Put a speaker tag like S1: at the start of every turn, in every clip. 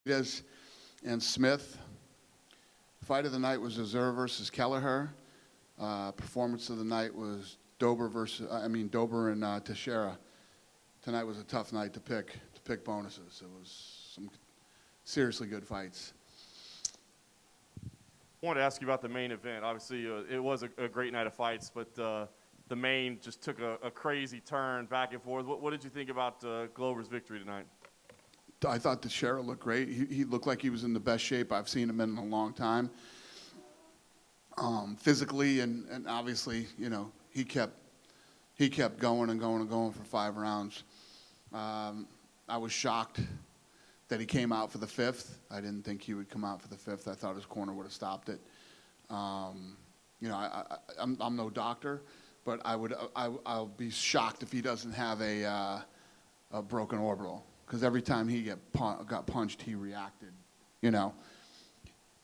S1: And Smith. Fight of the night was Azur versus Kelleher. Performance of the night was Dober and Teixeira. Tonight was a tough night to pick bonuses. It was some seriously good fights.
S2: I wanted to ask you about the main event. Obviously, it was a great night of fights, but the main just took a crazy turn back and forth. What did you think about Glover's victory tonight?
S1: I thought Teixeira looked great. He looked like he was in the best shape I've seen him in a long time. Physically and obviously, you know, he kept going and going and going for 5 rounds. I was shocked that he came out for the 5th. I didn't think he would come out for the 5th. I thought his corner would have stopped it. You know, I'm no doctor, but I'll be shocked if he doesn't have a broken orbital, because every time he got punched, he reacted. You know,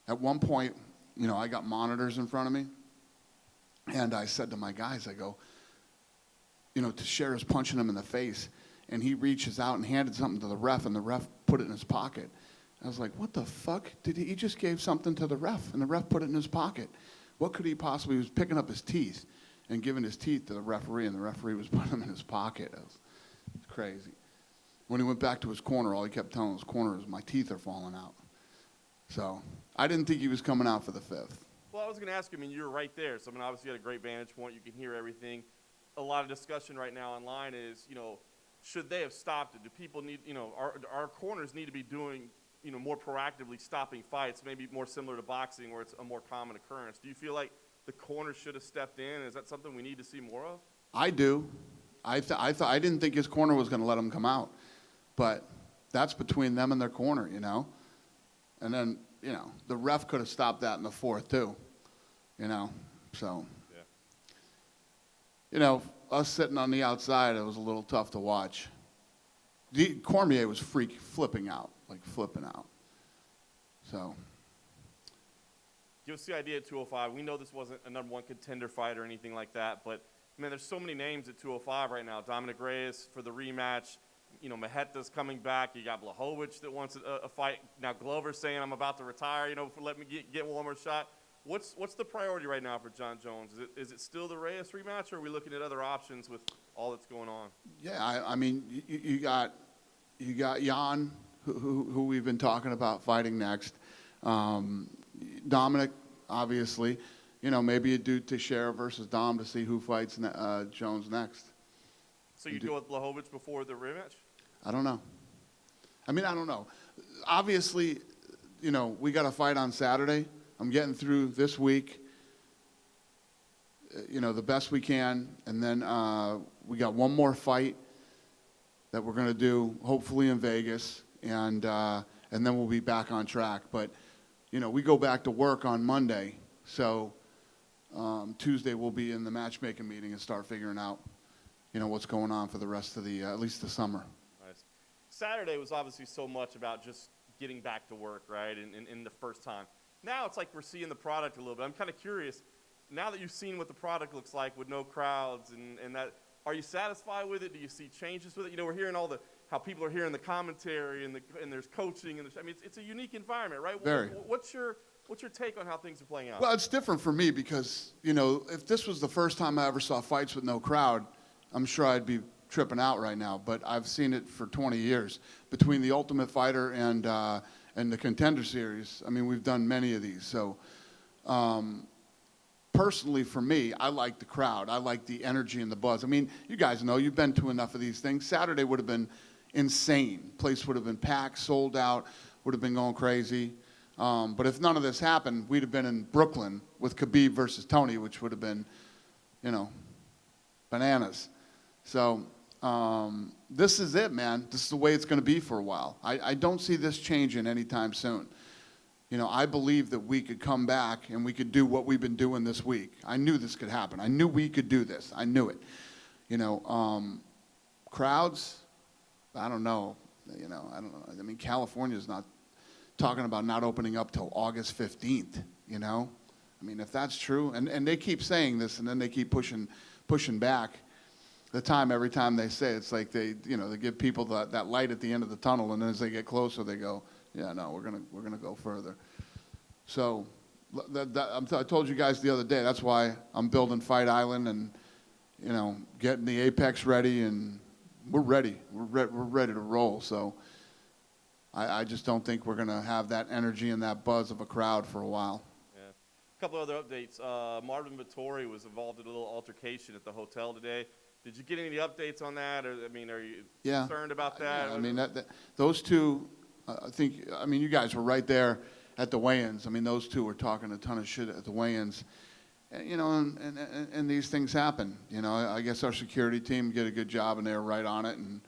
S1: at one point, you know, I got monitors in front of me, and I said to my guys, I go, you know, Teixeira's punching him in the face, and he reaches out and handed something to the ref, and the ref put it in his pocket. I was like, what the fuck? He just gave something to the ref, and the ref put it in his pocket. What could he possibly? He was picking up his teeth and giving his teeth to the referee, and the referee was putting them in his pocket. It was crazy. When he went back to his corner, all he kept telling his corner was, my teeth are falling out. So I didn't think he was coming out for the 5th.
S2: Well, I was going to ask you, I mean, you were right there. So, I mean, obviously you had a great vantage point. You can hear everything. A lot of discussion right now online is, you know, should they have stopped it? Do people need, you know, our corners need to be doing, you know, more proactively stopping fights, maybe more similar to boxing where it's a more common occurrence. Do you feel like the corner should have stepped in? Is that something we need to see more of?
S1: I do. I didn't think his corner was going to let him come out. But that's between them and their corner, you know. And then, you know, the ref could have stopped that in the 4th too, you know. So, yeah. You know, us sitting on the outside, it was a little tough to watch. Cormier was flipping out. So.
S2: Give us the idea at 205. We know this wasn't a #1 contender fight or anything like that, but, man, there's so many names at 205 right now. Dominic Reyes for the rematch. You know, Maheta's coming back. You got Blachowicz that wants a fight. Now Glover's saying, I'm about to retire, you know, let me get one more shot. What's the priority right now for John Jones? Is it still the Reyes rematch, or are we looking at other options with all that's going on?
S1: Yeah, I mean, you got Jan, who we've been talking about fighting next. Dominic, obviously. You know, maybe you do Teixeira versus Dom to see who fights Jones next.
S2: So you go with Blachowicz before the rematch?
S1: I don't know. I mean, I don't know. Obviously, you know, we got a fight on Saturday. I'm getting through this week, you know, the best we can. And then we got one more fight that we're going to do, hopefully in Vegas. And then we'll be back on track. But, you know, we go back to work on Monday. So Tuesday we'll be in the matchmaking meeting and start figuring out, you know, what's going on for the rest of the, at least the summer.
S2: Nice. Saturday was obviously so much about just getting back to work, right, in the first time. Now it's like we're seeing the product a little bit. I'm kind of curious, now that you've seen what the product looks like with no crowds and that, are you satisfied with it? Do you see changes with it? You know, we're hearing how people are hearing the commentary and there's coaching. I mean, it's a unique environment, right?
S1: Very.
S2: What's your take on how things are playing out?
S1: Well, it's different for me because, you know, if this was the first time I ever saw fights with no crowd, I'm sure I'd be tripping out right now. But I've seen it for 20 years. Between the Ultimate Fighter and the Contender Series, I mean, we've done many of these. So personally for me, I like the crowd. I like the energy and the buzz. I mean, you guys know, you've been to enough of these things. Saturday would have been insane. Place would have been packed, sold out, would have been going crazy. But if none of this happened, we'd have been in Brooklyn with Khabib versus Tony, which would have been, you know, bananas. So this is it, man. This is the way it's going to be for a while. I don't see this changing anytime soon. You know, I believe that we could come back and we could do what we've been doing this week. I knew this could happen. I knew we could do this. I knew it. You know, crowds, I don't know. You know, I don't know. I mean, California's not talking about not opening up till August 15th, you know? I mean, if that's true, and they keep saying this and then they keep pushing back every time they say it, it's like they give people that light at the end of the tunnel, and then as they get closer, they go, Yeah, no, we're gonna go further. So, I told you guys the other day. That's why I'm building Fight Island and, getting the Apex ready, and we're ready. We're ready to roll. So, I just don't think we're gonna have that energy and that buzz of a crowd for a while.
S2: Yeah. A couple other updates. Marvin Vittori was involved in a little altercation at the hotel today. Did you get any updates on that? Or, are you concerned about that?
S1: Yeah, those two, you guys were right there at the weigh-ins. Those two were talking a ton of shit at the weigh-ins. And these things happen. I guess our security team did a good job, and they were right on it. And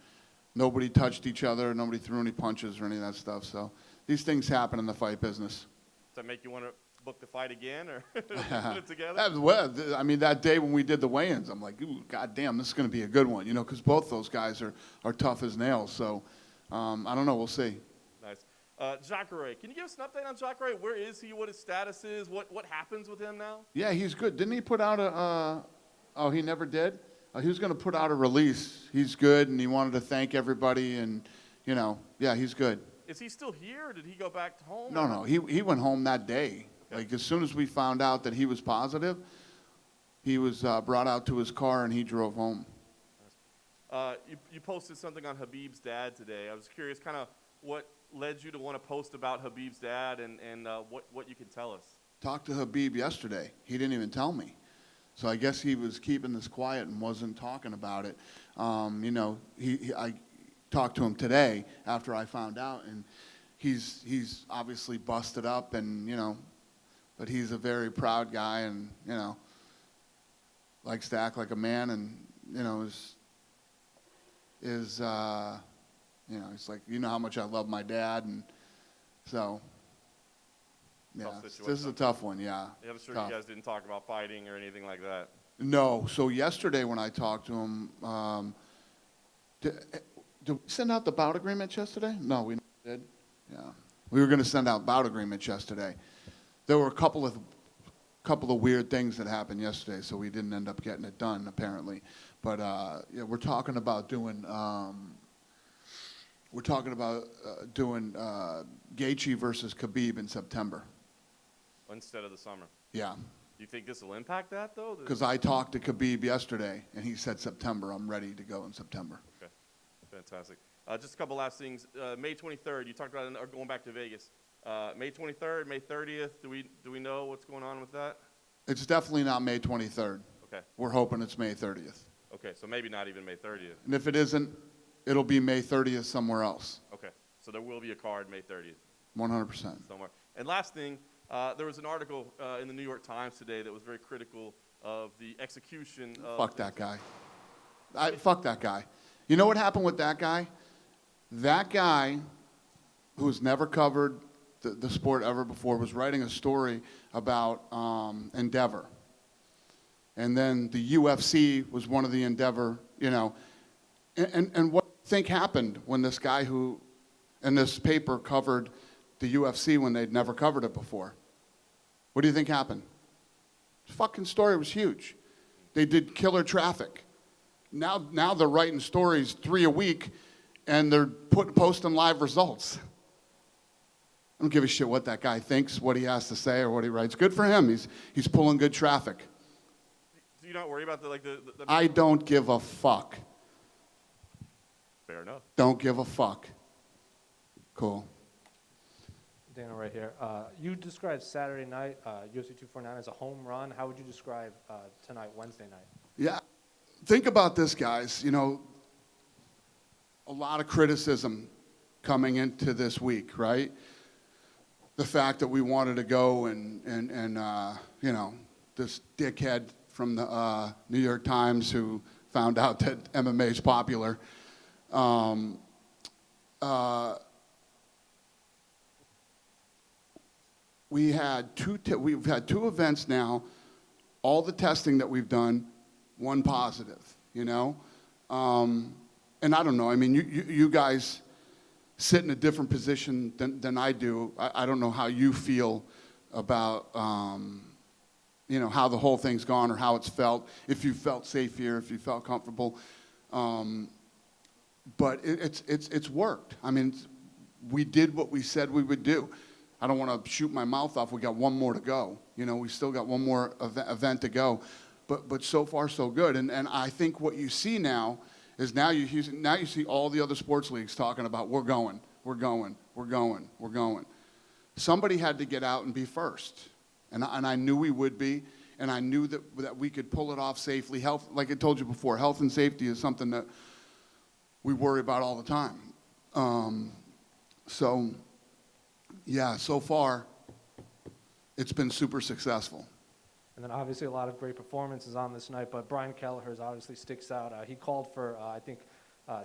S1: nobody touched each other. Nobody threw any punches or any of that stuff. So these things happen in the fight business.
S2: Does that make you want to book the fight again or put it together?
S1: That day when we did the weigh-ins, I'm like, ooh, goddamn, this is going to be a good one, because both those guys are tough as nails. So I don't know. We'll see.
S2: Nice. Jacare, can you give us an update on Jacare? Where is he? What his status is? What happens with him now?
S1: Yeah, he's good. Didn't he put out he never did? He was going to put out a release. He's good, and he wanted to thank everybody, and, yeah, he's good.
S2: Is he still here, or did he go back to home?
S1: No, he went home that day.
S2: Okay.
S1: Like, as soon as we found out that he was positive, he was brought out to his car, and he drove home.
S2: You posted something on Khabib's dad today. I was curious kind of what led you to want to post about Khabib's dad and what you can tell us.
S1: Talked to Khabib yesterday. He didn't even tell me. So I guess he was keeping this quiet and wasn't talking about it. I talked to him today after I found out, and he's obviously busted up, and but he's a very proud guy, and likes to act like a man, and is he's like, how much I love my dad, and so. Yeah, this is a tough one, yeah.
S2: I'm sure you guys didn't talk about fighting or anything like that.
S1: No. So yesterday when I talked to him, did we send out the bout agreements yesterday? No, we did. Yeah. We were going to send out bout agreements yesterday. There were a couple of weird things that happened yesterday, so we didn't end up getting it done, apparently. But, yeah, we're talking about doing Gaethje versus Khabib in September.
S2: Instead of the summer.
S1: Yeah.
S2: Do you think this will impact that, though?
S1: Because I talked to Khabib yesterday, and he said September. I'm ready to go in September.
S2: Okay. Fantastic. Just a couple last things. May 23rd, you talked about going back to Vegas. May 23rd, May 30th, do we know what's going on with that?
S1: It's definitely not May 23rd.
S2: Okay.
S1: We're hoping it's May 30th.
S2: Okay, so maybe not even May 30th.
S1: And if it isn't, it'll be May 30th somewhere else.
S2: Okay, so there will be a card May 30th.
S1: 100%.
S2: Somewhere. And last thing, there was an article in the New York Times today that was very critical of the execution of...
S1: Fuck that guy. Fuck that guy. You know what happened with that guy? That guy, who's never covered the sport ever before, was writing a story about Endeavor. And then the UFC was one of the Endeavor, And what do you think happened when this guy who, in this paper, covered the UFC when they'd never covered it before? What do you think happened? The fucking story was huge. They did killer traffic. Now they're writing stories 3 a week, and they're posting live results. I don't give a shit what that guy thinks, what he has to say, or what he writes. Good for him. He's pulling good traffic.
S2: Do you not worry about the
S1: I don't give a fuck.
S2: Fair enough.
S1: Don't give a fuck. Cool.
S3: Dana right here. You described Saturday night, UFC 249, as a home run. How would you describe tonight, Wednesday night?
S1: Yeah. Think about this, guys. A lot of criticism coming into this week, right? The fact that we wanted to go and this dickhead from the New York Times who found out that MMA is popular. We've had two events now. All the testing that we've done, one positive. And I don't know. You guys sit in a different position than I do. I don't know how you feel about how the whole thing's gone or how it's felt. If you felt safe here, if you felt comfortable. But it's worked. we did what we said we would do. I don't want to shoot my mouth off. We got one more to go. You know, we still got one more event to go. But so far, so good. And I think what you see now is now you see all the other sports leagues talking about we're going. Somebody had to get out and be first. And I knew we would be. And I knew that we could pull it off safely. Health, like I told you before, health and safety is something that we worry about all the time. So, yeah, so far, it's been super successful.
S3: And then obviously a lot of great performances on this night, but Brian Kelleher obviously sticks out. He called for, I think,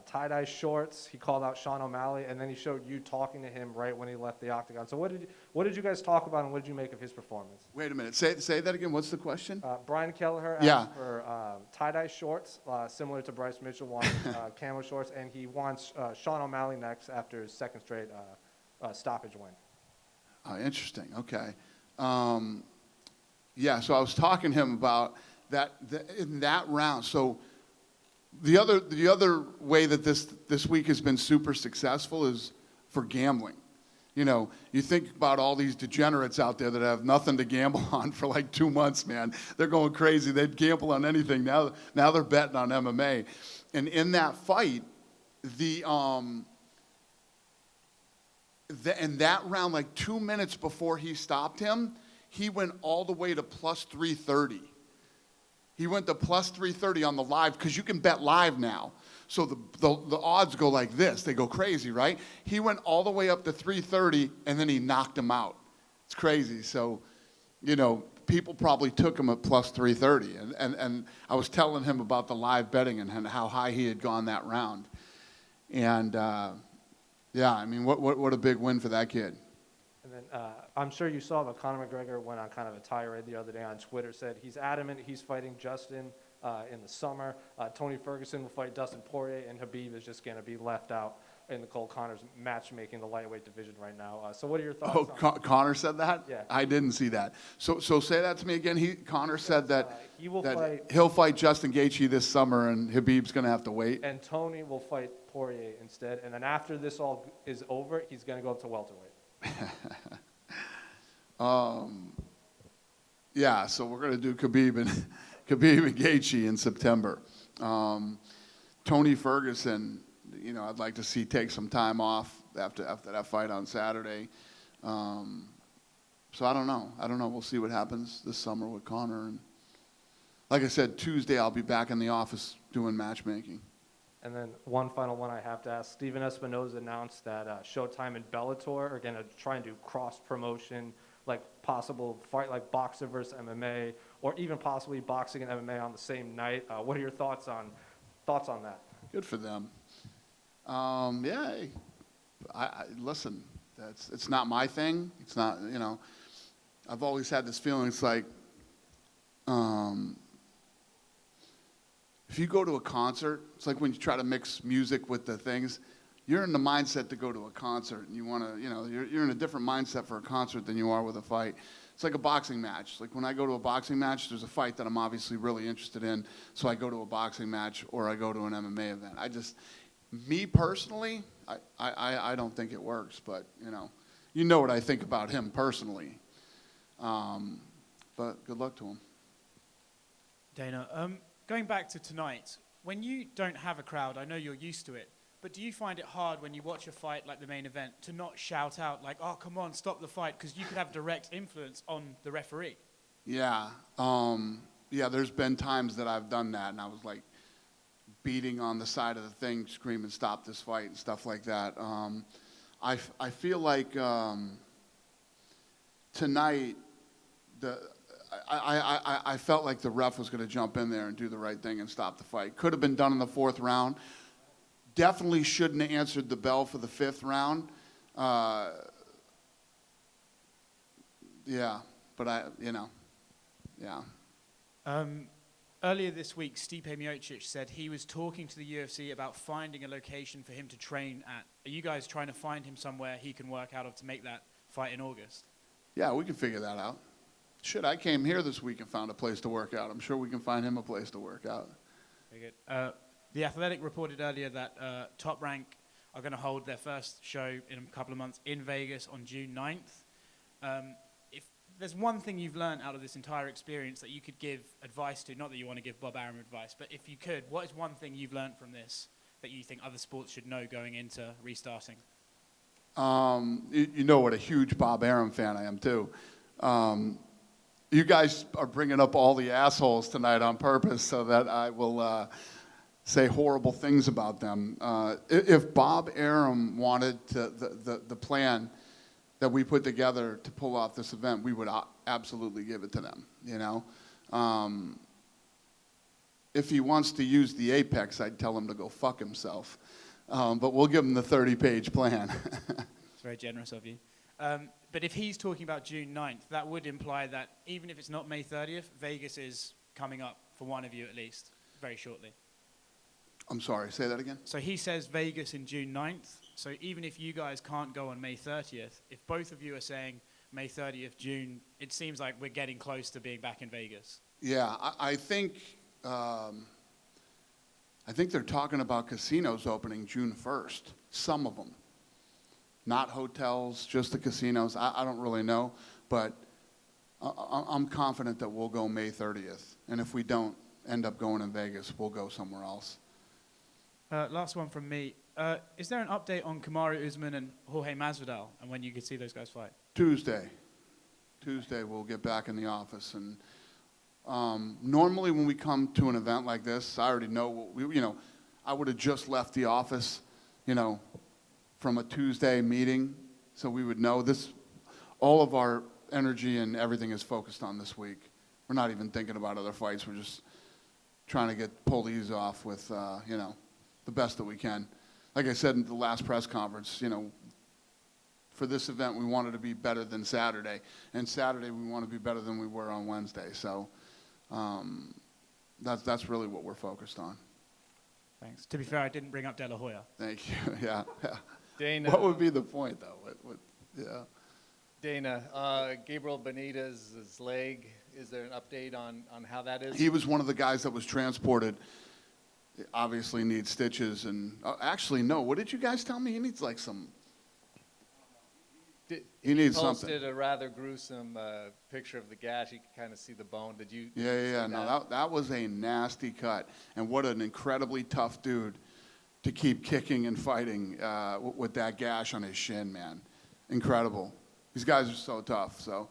S3: tie-dye shorts. He called out Sean O'Malley, and then he showed you talking to him right when he left the octagon. So what did you guys talk about, and what did you make of his performance?
S1: Wait a minute. Say that again. What's the question?
S3: Brian Kelleher
S1: Yeah.
S3: asked for tie-dye shorts, similar to Bryce Mitchell wanted camo shorts, and he wants Sean O'Malley next after his second straight stoppage win.
S1: Interesting. Okay. Yeah, so I was talking to him about that in that round. So the other way that this week has been super successful is for gambling. You know, you think about all these degenerates out there that have nothing to gamble on for like 2 months, man. They're going crazy. They'd gamble on anything. Now they're betting on MMA. And in that fight, in that round, like 2 minutes before he stopped him, he went all the way to plus 330. He went to plus 330 on the live because you can bet live now. So the odds go like this. They go crazy, right? He went all the way up to 330, and then he knocked him out. It's crazy. So, you know, people probably took him at plus 330. And I was telling him about the live betting and how high he had gone that round. And, yeah, I mean, what a big win for that kid.
S3: And then I'm sure you saw that Conor McGregor went on kind of a tirade the other day on Twitter, said he's adamant he's fighting Justin in the summer. Tony Ferguson will fight Dustin Poirier, and Khabib is just going to be left out in Nicole Connor's matchmaking, the lightweight division right now. So what are your thoughts on
S1: Connor said that?
S3: Yeah.
S1: I didn't see that. So say that to me again. Connor said that, he'll fight Justin Gaethje this summer, and Khabib's going to have to wait.
S3: And Tony will fight Poirier instead. And then after this all is over, he's going to go up to welterweight.
S1: Yeah, so we're going to do Khabib and Gaethje in September. Tony Ferguson, you know, I'd like to see take some time off after that fight on Saturday. So I don't know. We'll see what happens this summer with Conor. And like I said, Tuesday I'll be back in the office doing matchmaking.
S3: And then one final one I have to ask. Steven Espinoza announced that Showtime and Bellator are going to try and do cross-promotion, like possible fight like boxer versus MMA, or even possibly boxing and MMA on the same night. What are your thoughts on that?
S1: Good for them. Yeah, I listen, it's not my thing. It's not, you know, I've always had this feeling. It's like, if you go to a concert, it's like when you try to mix music with the things, you're in the mindset to go to a concert, and you want to, you know, you're in a different mindset for a concert than you are with a fight. It's like a boxing match. Like when I go to a boxing match, there's a fight that I'm obviously really interested in, so I go to a boxing match or I go to an MMA event. Me personally, I don't think it works, but you know what I think about him personally. But good luck to him.
S4: Dana, going back to tonight, when you don't have a crowd, I know you're used to it, but do you find it hard when you watch a fight like the main event to not shout out like, oh, come on, stop the fight, because you could have direct influence on the referee? Yeah.
S1: Yeah, there's been times that I've done that, and I was like beating on the side of the thing, screaming, stop this fight, and stuff like that. I feel like tonight, I felt like the ref was going to jump in there and do the right thing and stop the fight. Could have been done in the fourth round. Definitely shouldn't have answered the bell for the fifth round. Yeah, but yeah.
S4: Earlier this week, Stipe Miocic said he was talking to the UFC about finding a location for him to train at. Are you guys trying to find him somewhere he can work out of to make that fight in August?
S1: Yeah, we can figure that out. Shit, I came here this week and found a place to work out. I'm sure we can find him a place to work out.
S4: Very good. The Athletic reported earlier that Top Rank are going to hold their first show in a couple of months in Vegas on June 9th. If there's one thing you've learned out of this entire experience that you could give advice to, not that you want to give Bob Arum advice, but if you could, what is one thing you've learned from this that you think other sports should know going into restarting?
S1: You know what a huge Bob Arum fan I am too. You guys are bringing up all the assholes tonight on purpose so that I will say horrible things about them. If Bob Arum wanted the plan that we put together to pull off this event, we would absolutely give it to them, you know. If he wants to use the Apex, I'd tell him to go fuck himself. But we'll give him the 30-page plan.
S4: It's very generous of you. But if he's talking about June 9th, that would imply that even if it's not May 30th, Vegas is coming up for one of you at least, very shortly.
S1: I'm sorry, say that again?
S4: So he says Vegas in June 9th. So even if you guys can't go on May 30th, if both of you are saying May 30th, June, it seems like we're getting close to being back in Vegas.
S1: Yeah, I think they're talking about casinos opening June 1st, some of them. Not hotels, just the casinos. I don't really know, but I'm confident that we'll go May 30th. And if we don't end up going in Vegas, we'll go somewhere else.
S4: Last one from me. Is there an update on Kamaru Usman and Jorge Masvidal and when you could see those guys fight?
S1: Tuesday we'll get back in the office. And normally when we come to an event like this, I already know, I would have just left the office, from a Tuesday meeting, so we would know this. All of our energy and everything is focused on this week. We're not even thinking about other fights. We're just trying to pull these off with, the best that we can. Like I said in the last press conference, for this event, we wanted to be better than Saturday. And Saturday, we want to be better than we were on Wednesday. So that's really what we're focused on.
S4: Thanks. To be fair, I didn't bring up De La Hoya.
S1: Thank you. Yeah.
S5: Dana.
S1: What would be the point, though? Yeah.
S5: Dana, Gabriel Benitez's leg, is there an update on how that is?
S1: He was one of the guys that was transported. He obviously needs stitches. And actually, no. What did you guys tell me? He needs like some. He needs something.
S5: He posted a rather gruesome picture of the gash. You can kind of see the bone. Did you?
S1: Yeah. No, that was a nasty cut. And what an incredibly tough dude to keep kicking and fighting with that gash on his shin, man. Incredible. These guys are so tough. So,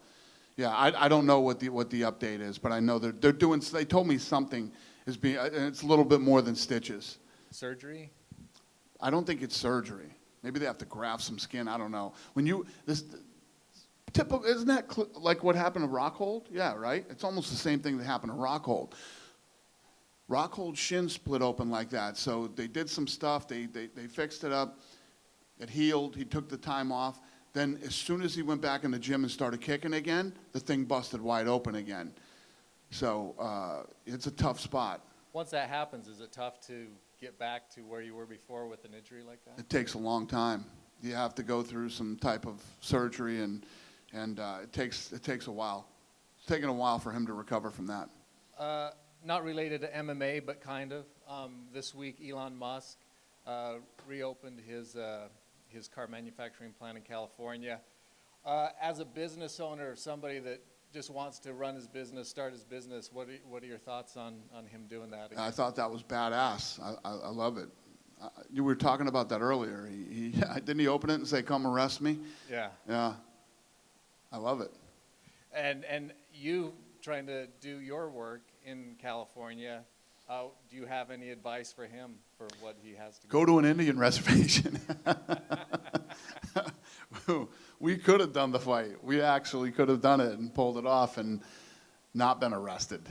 S1: yeah, I don't know what the update is, but I know they're doing. They told me something is being, and it's a little bit more than stitches.
S5: Surgery?
S1: I don't think it's surgery. Maybe they have to graft some skin. I don't know. Isn't that like what happened to Rockhold? Yeah, right? It's almost the same thing that happened to Rockhold. Rockhold's shin split open like that. So they did some stuff. They fixed it up. It healed. He took the time off. Then as soon as he went back in the gym and started kicking again, the thing busted wide open again. So it's a tough spot.
S5: Once that happens, is it tough to get back to where you were before with an injury like that?
S1: It takes a long time. You have to go through some type of surgery, and it takes a while. It's taken a while for him to recover from that.
S5: Not related to MMA, but kind of. This week, Elon Musk reopened his car manufacturing plant in California. As a business owner, somebody that just wants to run his business, start his business, what are your thoughts on him doing that again?
S1: I thought that was badass. I love it. You were talking about that earlier. Didn't he open it and say, "Come arrest me"?
S5: Yeah.
S1: Yeah. I love it.
S5: And you trying to do your work in California, do you have any advice for him for what he has to
S1: go to an Indian reservation? We could have done the fight. We actually could have done it and pulled it off and not been arrested.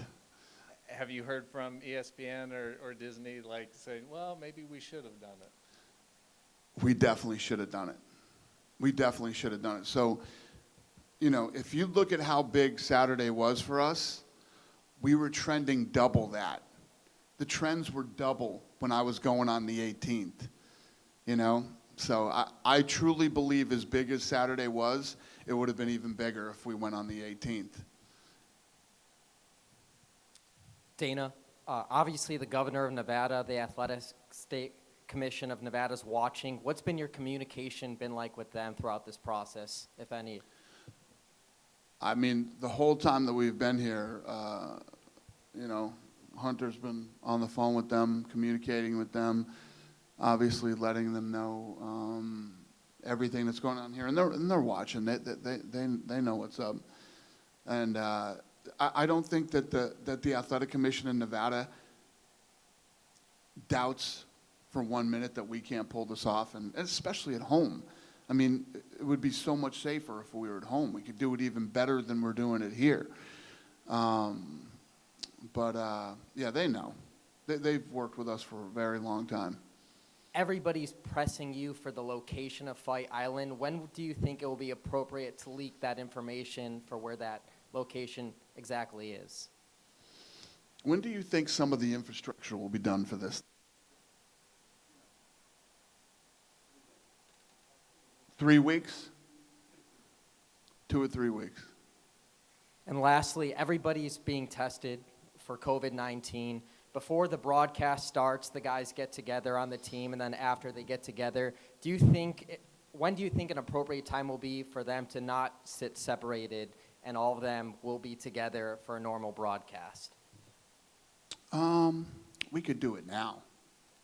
S5: Have you heard from ESPN or Disney saying, well, maybe we should have done it?
S1: We definitely should have done it. So, if you look at how big Saturday was for us, we were trending double that. The trends were double when I was going on the 18th, So I truly believe as big as Saturday was, it would have been even bigger if we went on the 18th.
S6: Dana, obviously the governor of Nevada, the athletic state, Commission of Nevada's watching. What's been your communication been like with them throughout this process, if any?
S1: I mean, the whole time that we've been here, Hunter's been on the phone with them, communicating with them, obviously letting them know everything that's going on here, and they're watching. They know what's up, and I don't think that the Athletic Commission in Nevada doubts for 1 minute that we can't pull this off, and especially at home. I mean, it would be so much safer if we were at home. We could do it even better than we're doing it here. Yeah, they know. They've worked with us for a very long time.
S6: Everybody's pressing you for the location of Fight Island. When do you think it will be appropriate to leak that information for where that location exactly is?
S1: When do you think some of the infrastructure will be done for this? 3 weeks? 2 or 3 weeks.
S6: And lastly, everybody's being tested for COVID-19. Before the broadcast starts, the guys get together on the team, and then after they get together, when do you think an appropriate time will be for them to not sit separated and all of them will be together for a normal broadcast?
S1: We could do it now.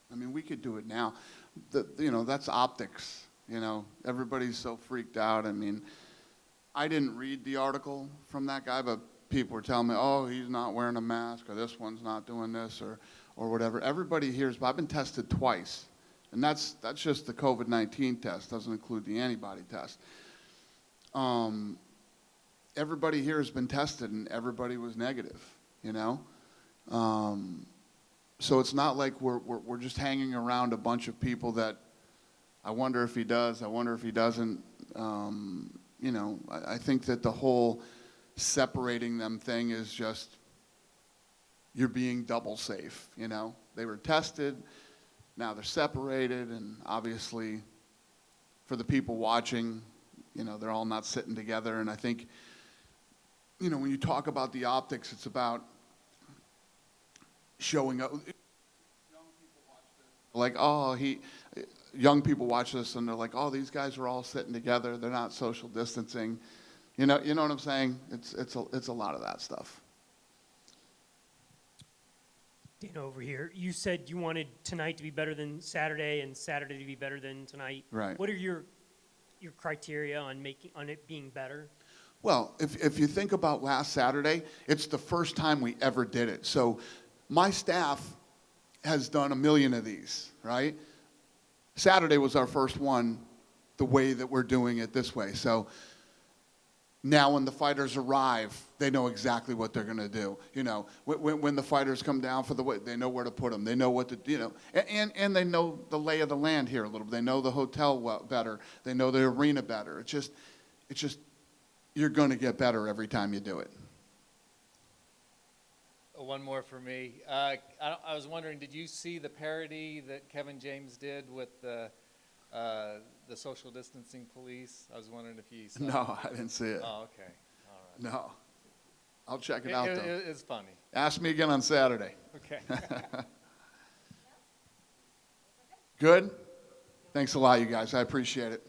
S1: I mean, we could do it now. That's optics. Everybody's so freaked out. I mean, I didn't read the article from that guy, but people were telling me, oh, he's not wearing a mask, or this one's not doing this, or whatever. Everybody hears, but I've been tested twice, and that's just the COVID-19 test. Doesn't include the antibody test. Everybody here has been tested, and everybody was negative. So it's not like we're just hanging around a bunch of people that I wonder if he does, I wonder if he doesn't. I think that the whole separating them thing is just, you're being double safe. They were tested, now they're separated, and obviously for the people watching, they're all not sitting together. And I think, when you talk about the optics, it's about showing up. Young people watch this and they're like, oh, these guys are all sitting together. They're not social distancing. You know what I'm saying? It's a lot of that stuff.
S7: Dana over here. You said you wanted tonight to be better than Saturday and Saturday to be better than tonight.
S1: Right.
S7: What are your criteria on it being better?
S1: Well, if you think about last Saturday, it's the first time we ever did it. So my staff has done 1 million of these, right? Saturday was our first one, the way that we're doing it this way. So now when the fighters arrive, they know exactly what they're going to do. When the fighters come down for the weight, they know where to put them. They know what to, and they know the lay of the land here a little bit. They know the hotel better. They know the arena better. It's just, you're going to get better every time you do it.
S5: One more for me. I was wondering, did you see the parody that Kevin James did with the social distancing police? I was wondering if you saw
S1: No, I didn't see it.
S5: Oh, okay. All right.
S1: No. I'll check it out, though.
S5: It's funny.
S1: Ask me again on Saturday.
S5: Okay.
S1: Good? Thanks a lot, you guys. I appreciate it.